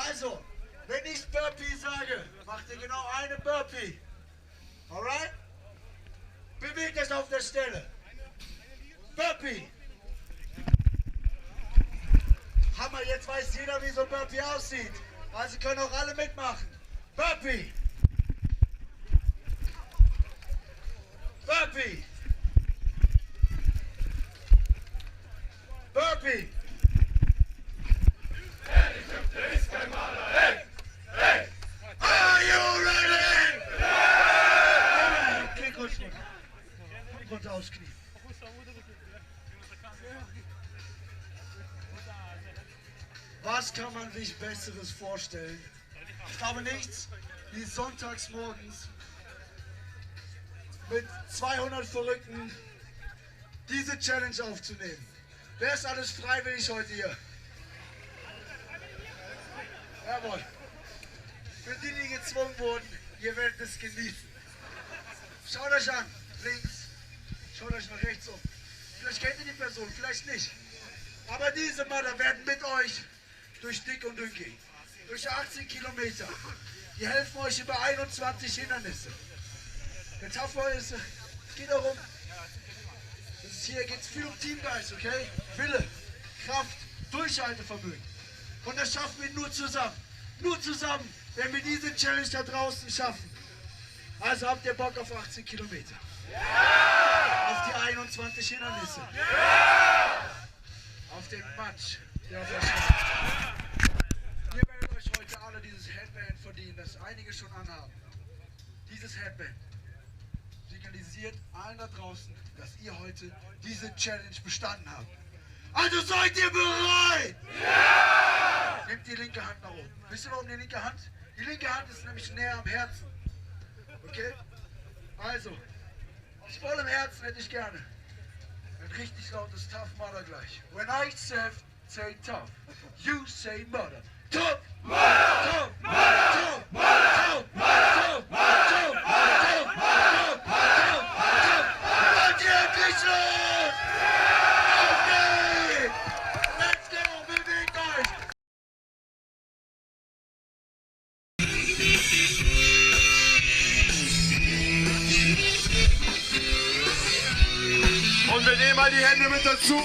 Also, wenn ich Burpee sage, macht ihr genau eine Burpee. Alright? Bewegt euch auf der Stelle. Burpee. Hammer, jetzt weiß jeder, wie so ein Burpee aussieht. Also können auch alle mitmachen. Burpee. Burpee. Burpee. Ist kein Maler. Hey! Hey! Are you ready? Yeah! Klick runter. Runter aufs Knie. Was kann man sich Besseres vorstellen? Ich glaube nichts, wie sonntags morgens mit 200 Verrückten diese Challenge aufzunehmen. Wer ist alles freiwillig heute hier? Jawohl. Für die, die gezwungen wurden, ihr werdet es genießen. Schaut euch an, links. Schaut euch nach rechts um. Vielleicht kennt ihr die Person, vielleicht nicht. Aber diese Männer werden mit euch durch dick und dünn gehen. Durch 18 Kilometer. Die helfen euch über 21 Hindernisse. Der Tafel ist, es geht darum, hier geht es viel um Teamgeist, okay? Wille, Kraft, Durchhaltevermögen. Und das schaffen wir nur zusammen. Nur zusammen, wenn wir diese Challenge da draußen schaffen. Also habt ihr Bock auf 18 Kilometer? Ja! Auf die 21 Hindernisse? Ja! Auf den Matsch, der auf euch wartet. Ihr werdet euch heute alle dieses Headband verdienen, das einige schon anhaben. Dieses Headband signalisiert allen da draußen, dass ihr heute diese Challenge bestanden habt. Also seid ihr bereit? Ja! Nehmt die linke Hand nach oben. Wisst ihr warum die linke Hand? Die linke Hand ist nämlich näher am Herzen. Okay? Also, aus vollem Herzen hätte ich gerne ein richtig lautes Tough Mudder gleich. When I say tough, you say mother. Tough Mudder! Tough Mudder! Tough Mudder! Tough Mudder! Tough Mudder! Tough Mudder! Und ihr geht's los! Okay! Let's go! Bewegt euch! Und wir nehmen mal die Hände mit dazu.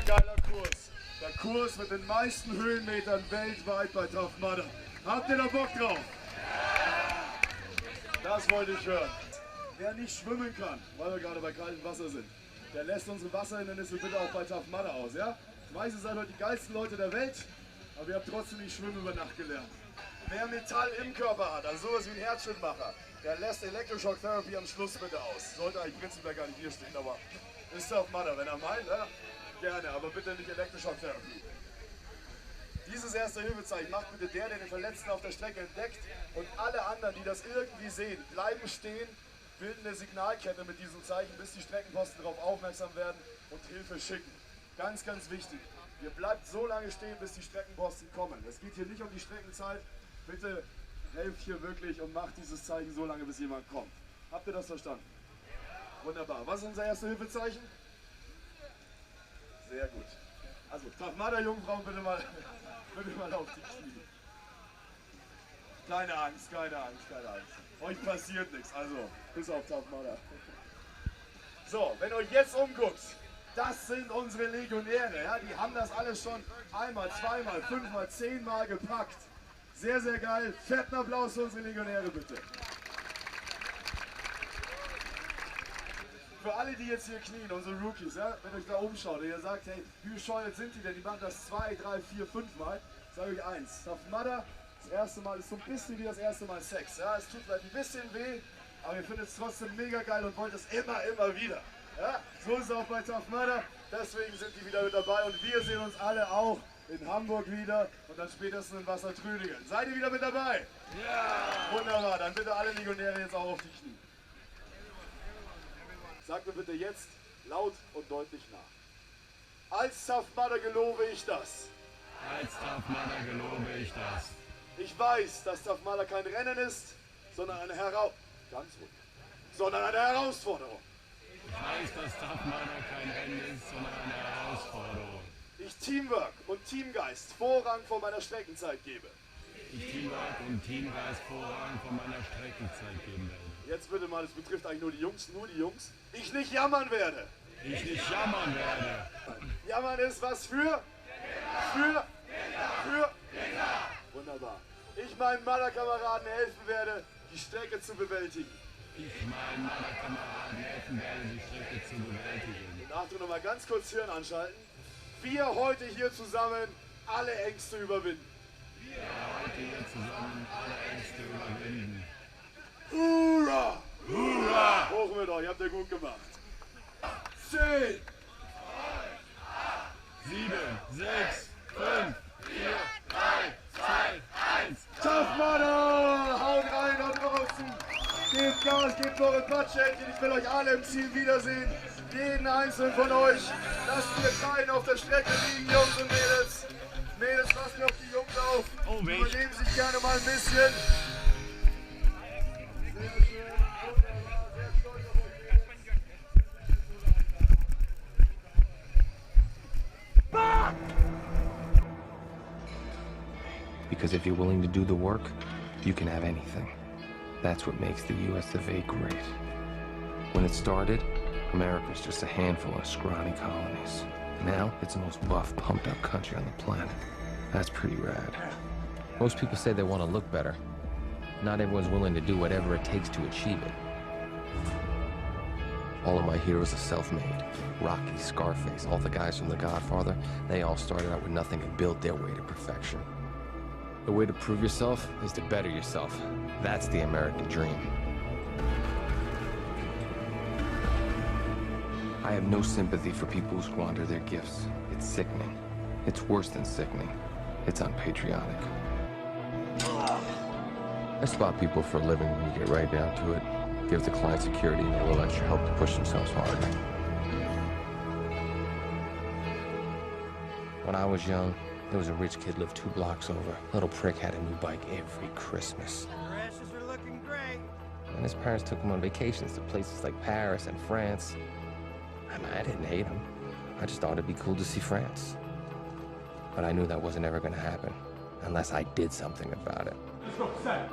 Geiler Kurs. Der Kurs mit den meisten Höhenmetern weltweit bei Tough Mudder. Habt ihr da Bock drauf? Das wollte ich hören. Wer nicht schwimmen kann, weil wir gerade bei kaltem Wasser sind, der lässt unsere Wasserhindernisse bitte auch bei Tough Mudder aus, ja? Ich weiß, ihr seid heute die geilsten Leute der Welt, aber ihr habt trotzdem nicht Schwimmen über Nacht gelernt. Wer Metall im Körper hat, also sowas wie ein Herzschrittmacher, der lässt Elektroschock-Therapie am Schluss bitte aus. Sollte eigentlich prinzipiell gar nicht hier stehen, aber ist Tough Mudder, wenn er meint, ja? Gerne, aber bitte nicht Elektroschock-Therapie. Dieses Erste-Hilfe-Zeichen macht bitte der den Verletzten auf der Strecke entdeckt, und alle anderen, die das irgendwie sehen, bleiben stehen, bilden eine Signalkette mit diesem Zeichen, bis die Streckenposten darauf aufmerksam werden und Hilfe schicken. Ganz, ganz wichtig. Ihr bleibt so lange stehen, bis die Streckenposten kommen. Es geht hier nicht um die Streckenzeit. Bitte helft hier wirklich und macht dieses Zeichen so lange, bis jemand kommt. Habt ihr das verstanden? Wunderbar. Was ist unser Erste-Hilfe-Zeichen? Sehr gut. Also, Tough Mudder, Jungfrauen, bitte mal auf die Knie. Keine Angst, keine Angst, keine Angst. Euch passiert nichts, also bis auf Tough Mudder. So, wenn ihr euch jetzt umguckt, das sind unsere Legionäre. Ja? Die haben das alles schon einmal, zweimal, fünfmal, 10-mal gepackt. Sehr, sehr geil. Fetten Applaus für unsere Legionäre, bitte. Für alle, die jetzt hier knien, unsere Rookies, ja, wenn ihr euch da umschaut und ihr sagt, hey, wie bescheuert sind die denn? Die machen das 2, 3, 4, 5 Mal. Sage ich eins. Tough Mudder, das erste Mal ist so ein bisschen wie das erste Mal Sex. Ja, es tut vielleicht ein bisschen weh, aber ihr findet es trotzdem mega geil und wollt es immer wieder. Ja, so ist es auch bei Tough Mudder. Deswegen sind die wieder mit dabei und wir sehen uns alle auch in Hamburg wieder und dann spätestens in Wassertrödingen. Seid ihr wieder mit dabei? Ja! Wunderbar, dann bitte alle Legionäre jetzt auch auf die Knie. Sagt mir bitte jetzt laut und deutlich nach. Als Tough Mudder gelobe ich das. Als Tough Mudder gelobe ich das. Ich weiß, dass Tough Mudder kein Rennen ist, sondern eine Herausforderung. Ich weiß, dass Tough Mudder kein Rennen ist, sondern eine Herausforderung. Ich Teamwork und Teamgeist Vorrang vor meiner Streckenzeit gebe. Ich Teamwork und Teamgeist Vorrang von meiner Streckenzeit geben werde. Jetzt bitte mal, es betrifft eigentlich nur die Jungs. Ich nicht jammern werde. Ich nicht jammern werde. Jammern ist was für? Wunderbar. Ich meinen Mudder-Kameraden helfen werde, die Strecke zu bewältigen. Ich meinen Mudder-Kameraden helfen werde, die Strecke zu bewältigen. Und Achtung, nochmal ganz kurz Hirn anschalten. Wir heute hier zusammen alle Ängste überwinden. Wir heute hier zusammen alle Ängste überwinden. Hurra! Hurra! Hoch mit euch, habt ihr gut gemacht. 10, 7, 6, 5, 4, 3, 2, 1. Tough Mudder! Haut rein da draußen! Gebt Gas, gebt eure Patschhändchen, ich will euch alle im Ziel wiedersehen. Jeden einzelnen von euch. Lasst mir keinen auf der Strecke liegen, Jungs und Mädels. Mädels, passt mir auf die Jungs auf. Oh, Mensch. Übernehmen sich gerne mal ein bisschen. Sehr schön, wunderbar, sehr stolz auf euch, Mädels. Because if you're willing to do the work, you can have anything. That's what makes the US of A great. When it started, America was just a handful of scrawny colonies. Now, it's the most buff, pumped-up country on the planet. That's pretty rad. Most people say they want to look better. Not everyone's willing to do whatever it takes to achieve it. All of my heroes are self-made. Rocky, Scarface, all the guys from The Godfather, they all started out with nothing and built their way to perfection. The way to prove yourself is to better yourself. That's the American dream. I have no sympathy for people who squander their gifts. It's sickening. It's worse than sickening. It's unpatriotic. I spot people for a living when you get right down to it. Give the client security and a little extra help to push themselves harder. When I was young, there was a rich kid lived 2 blocks over. Little prick had a new bike every Christmas. Your ashes are looking great. And his parents took him on vacations to places like Paris and France. I mean, I didn't hate him. I just thought it'd be cool to see France. But I knew that wasn't ever gonna happen unless I did something about it. Let's go, set.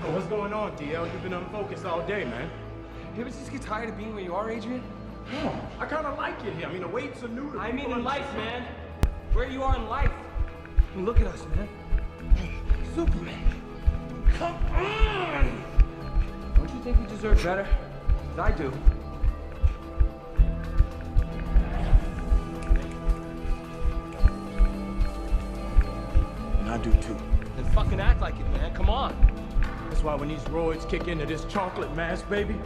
Oh, what's going on, DL? You've been unfocused all day, man. You ever just get tired of being where you are, Adrian? No, I kind of like it here. I mean, the weights are new to I mean people. in life, man. Where you are in life. I mean, look at us, man. Superman. Come on! Don't you think we deserve better? 'Cause I do. And I do too. Then fucking act like it, man. Come on. That's why when these roids kick into this chocolate mass, baby,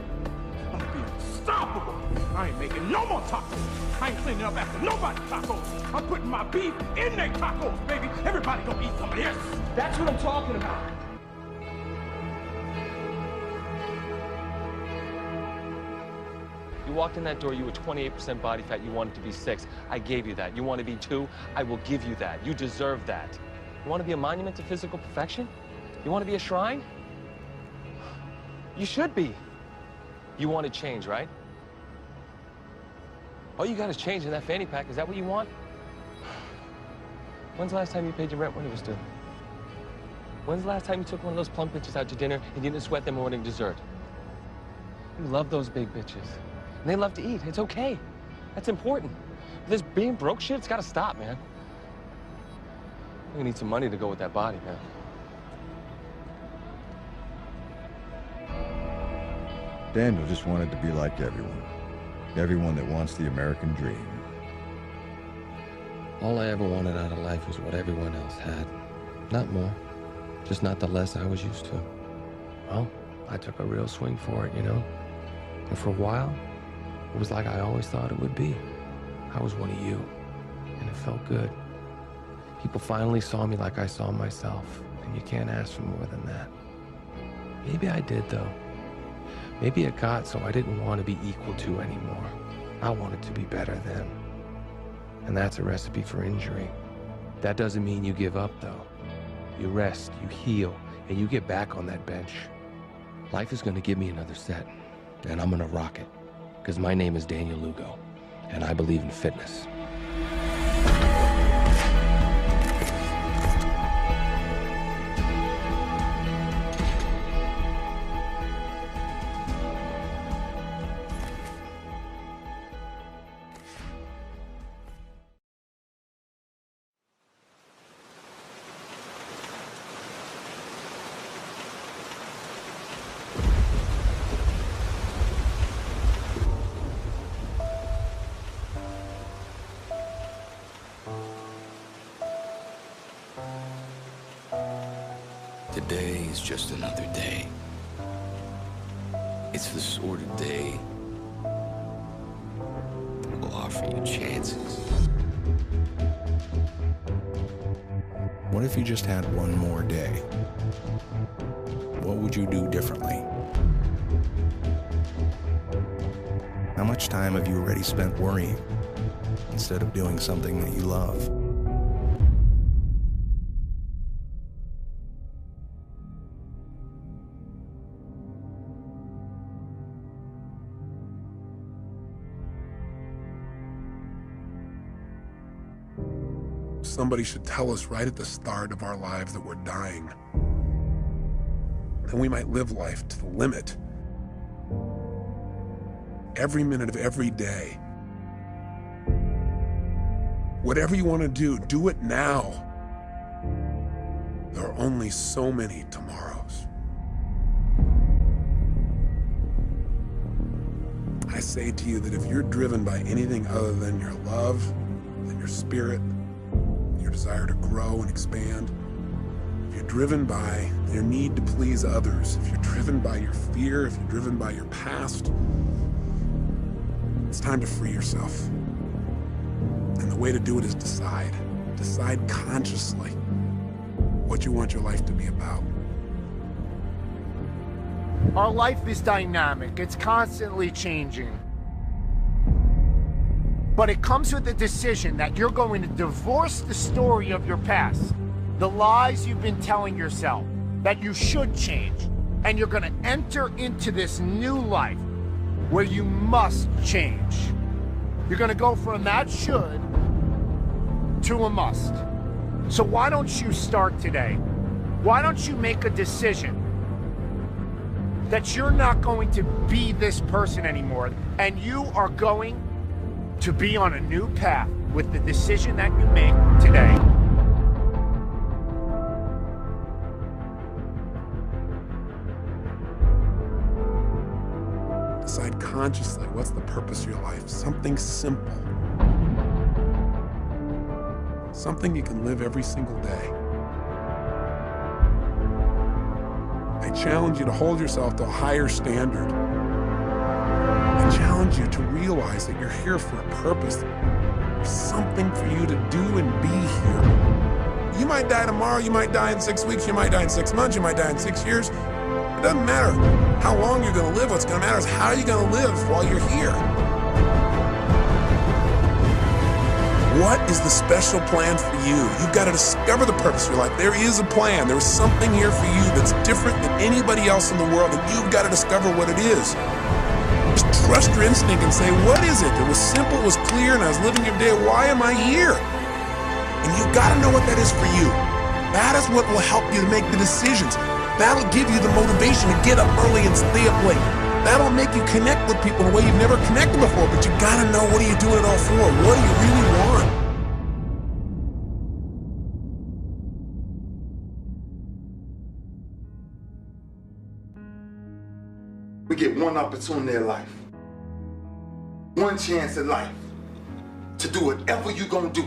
I'm gonna be unstoppable. I ain't making no more tacos. I ain't cleaning up after nobody's tacos. I'm putting my beef in their tacos, baby. Everybody gonna eat some of this. That's what I'm talking about. You walked in that door, you were 28% body fat, you wanted to be 6. I gave you that. You want to be 2? I will give you that. You deserve that. You want to be a monument to physical perfection? You want to be a shrine? You should be. You want to change, right? All you got is change in that fanny pack. Is that what you want? When's the last time you paid your rent when it was due? When's the last time you took one of those plump bitches out to dinner and you didn't sweat them morning dessert? You love those big bitches. And they love to eat. It's okay. That's important. This being broke shit, it's got to stop, man. We need some money to go with that body, man. Daniel just wanted to be like everyone. Everyone that wants the American dream. All I ever wanted out of life was what everyone else had. Not more. Just not the less I was used to. Well, I took a real swing for it, you know? And for a while, it was like I always thought it would be. I was one of you, and it felt good. People finally saw me like I saw myself, and you can't ask for more than that. Maybe I did, though. Maybe it got so I didn't want to be equal to anymore. I wanted to be better then. And that's a recipe for injury. That doesn't mean you give up, though. You rest, you heal, and you get back on that bench. Life is gonna give me another set, and I'm gonna rock it. Because my name is Daniel Lugo, and I believe in fitness. Today is just another day. It's the sort of day that will offer you chances. What if you just had one more day? What would you do differently? How much time have you already spent worrying instead of doing something that you love? Somebody should tell us right at the start of our lives that we're dying. And we might live life to the limit. Every minute of every day. Whatever you want to do it now. There are only so many tomorrows. I say to you that if you're driven by anything other than your love, than your spirit, your desire to grow and expand, if you're driven by your need to please others, if you're driven by your fear, if you're driven by your past, it's time to free yourself. And the way to do it is decide. Decide consciously what you want your life to be about. Our life is dynamic. It's constantly changing. But it comes with a decision that you're going to divorce the story of your past, the lies you've been telling yourself that you should change, and you're going to enter into this new life where you must change. You're going to go from that should to a must. So why don't you start today? Why don't you make a decision that you're not going to be this person anymore, and you are going to be on a new path with the decision that you make today. Decide consciously what's the purpose of your life. Something simple. Something you can live every single day. I challenge you to hold yourself to a higher standard. I challenge you to realize that you're here for a purpose. There's something for you to do and be here. You might die tomorrow, you might die in 6 weeks, you might die in 6 months, you might die in 6 years. It doesn't matter how long you're going to live. What's going to matter is how you're going to live while you're here. What is the special plan for you? You've got to discover the purpose of your life. There is a plan. There's something here for you that's different than anybody else in the world, and you've got to discover what it is. Just trust your instinct and say, what is it? It was simple, it was clear, and I was living your day. Why am I here? And you've got to know what that is for you. That is what will help you to make the decisions. That'll give you the motivation to get up early and stay up late. That'll make you connect with people in a way you've never connected before, but you gotta know, what are you doing it all for? What do you really want? We get one opportunity in life, one chance in life to do whatever you're gonna do.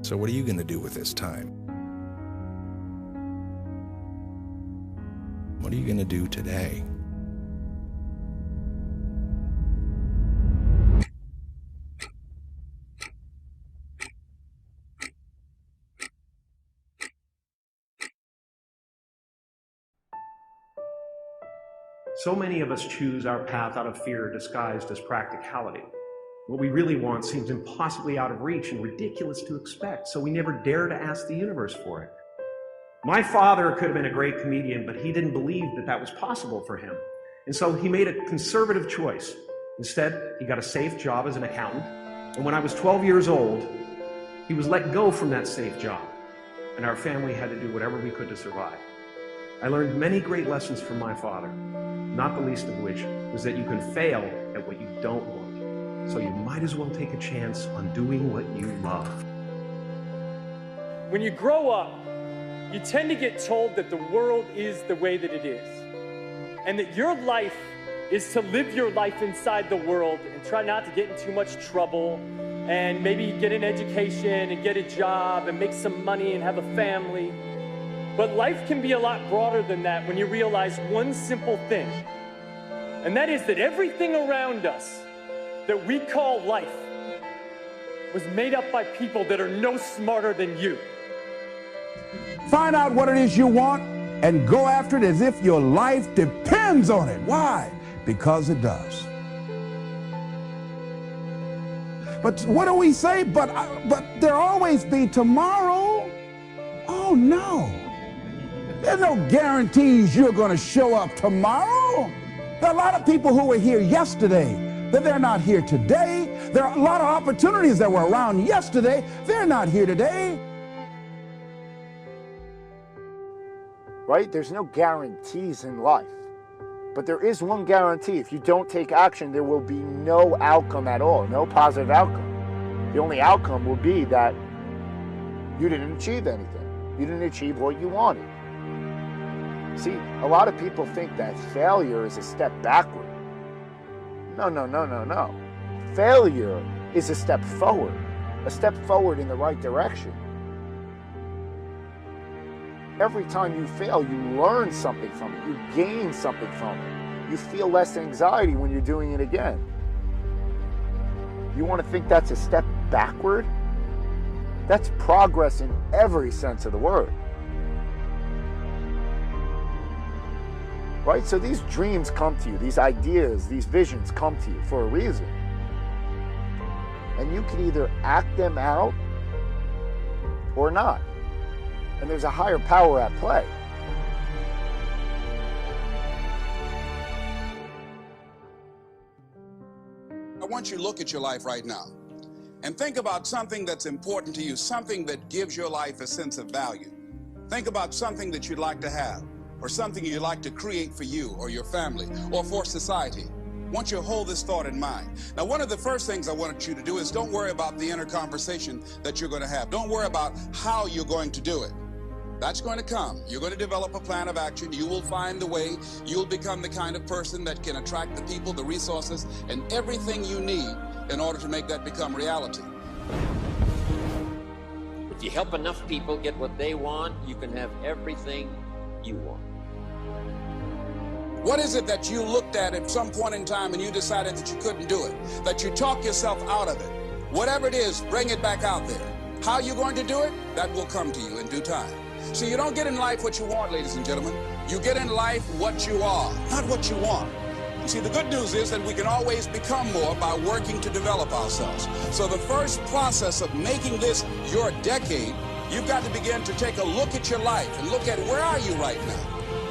So what are you gonna do with this time? What are you gonna do today? So many of us choose our path out of fear disguised as practicality. What we really want seems impossibly out of reach and ridiculous to expect, so we never dare to ask the universe for it. My father could have been a great comedian, but he didn't believe that that was possible for him. And so he made a conservative choice. Instead, he got a safe job as an accountant. And when I was 12 years old, he was let go from that safe job. And our family had to do whatever we could to survive. I learned many great lessons from my father, not the least of which was that you can fail at what you don't want. So you might as well take a chance on doing what you love. When you grow up, you tend to get told that the world is the way that it is, and that your life is to live your life inside the world and try not to get in too much trouble and maybe get an education and get a job and make some money and have a family. But life can be a lot broader than that when you realize one simple thing, and that is that everything around us that we call life was made up by people that are no smarter than you. Find out what it is you want and go after it as if your life depends on it. Why? Because it does. But what do we say? But there'll always be tomorrow. Oh no. There's no guarantees you're going to show up tomorrow. There are a lot of people who were here yesterday that they're not here today. There are a lot of opportunities that were around yesterday. They're not here today. Right? There's no guarantees in life. But there is one guarantee. If you don't take action, there will be no outcome at all, no positive outcome. The only outcome will be that you didn't achieve anything. You didn't achieve what you wanted. See, a lot of people think that failure is a step backward. No, no, no, no, no. Failure is a step forward in the right direction. Every time you fail, you learn something from it. You gain something from it. You feel less anxiety when you're doing it again. You want to think that's a step backward? That's progress in every sense of the word. Right? So these dreams come to you, these ideas, these visions come to you for a reason. And you can either act them out or not. And there's a higher power at play. I want you to look at your life right now and think about something that's important to you, something that gives your life a sense of value. Think about something that you'd like to have, or something you'd like to create for you or your family or for society. I want you to hold this thought in mind. Now, one of the first things I want you to do is don't worry about the inner conversation that you're going to have. Don't worry about how you're going to do it. That's going to come. You're going to develop a plan of action. You will find the way. You'll become the kind of person that can attract the people, the resources, and everything you need in order to make that become reality. If you help enough people get what they want, you can have everything you want. What is it that you looked at some point in time and you decided that you couldn't do it? That you talk yourself out of it? Whatever it is, bring it back out there. How you're going to do it, that will come to you in due time. So you don't get in life what you want, ladies and gentlemen. You get in life what you are, not what you want. You see, the good news is that we can always become more by working to develop ourselves. So the first process of making this your decade, you've got to begin to take a look at your life and look at where are you right now?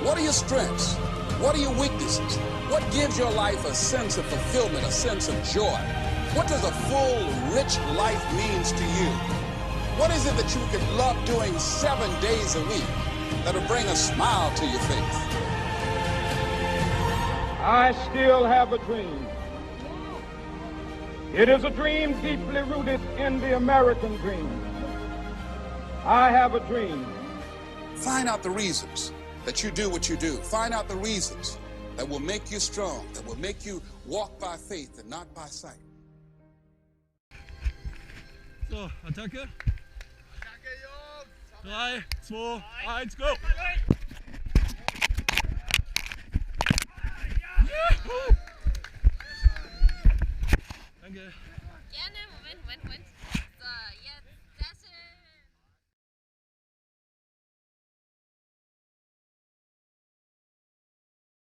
What are your strengths? What are your weaknesses? What gives your life a sense of fulfillment, a sense of joy? What does a full, rich life means to you? What is it that you can love doing 7 days a week that'll bring a smile to your face? I still have a dream. It is a dream deeply rooted in the American dream. I have a dream. Find out the reasons that you do what you do. Find out the reasons that will make you strong, that will make you walk by faith and not by sight. So, Attacke. 3, 2, 1, go! Juhu! Danke. Gerne, Moment. So, jetzt.